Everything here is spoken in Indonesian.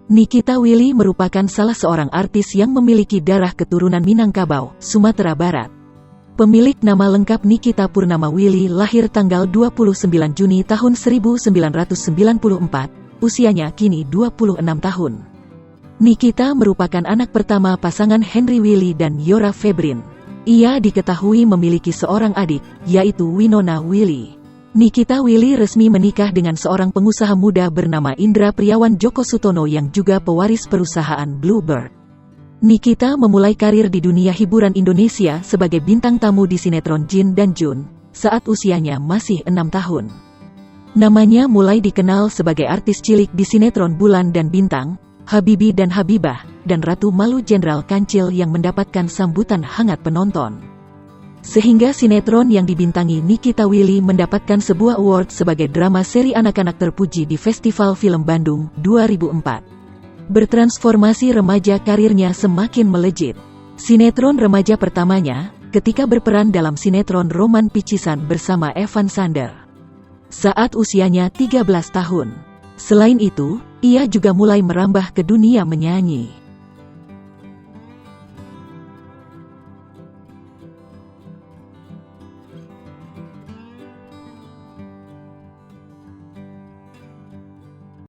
Nikita Willy merupakan salah seorang artis yang memiliki darah keturunan Minangkabau, Sumatera Barat. Pemilik nama lengkap Nikita Purnama Willy lahir tanggal 29 Juni tahun 1994, usianya kini 26 tahun. Nikita merupakan anak pertama pasangan Henry Willy dan Yora Febrin. Ia diketahui memiliki seorang adik, yaitu Winona Willy. Nikita Willy resmi menikah dengan seorang pengusaha muda bernama Indra Priawan Joko Sutono yang juga pewaris perusahaan Bluebird. Nikita memulai karir di dunia hiburan Indonesia sebagai bintang tamu di sinetron Jin dan Jun, saat usianya masih 6 tahun. Namanya mulai dikenal sebagai artis cilik di sinetron Bulan dan Bintang, Habibi dan Habibah, dan Ratu Malu Jenderal Kancil yang mendapatkan sambutan hangat penonton. Sehingga sinetron yang dibintangi Nikita Willy mendapatkan sebuah award sebagai drama seri anak-anak terpuji di Festival Film Bandung 2004. Bertransformasi remaja, karirnya semakin melejit. Sinetron remaja pertamanya, ketika berperan dalam sinetron Roman Picisan bersama Evan Sander, saat usianya 13 tahun. Selain itu, ia juga mulai merambah ke dunia menyanyi.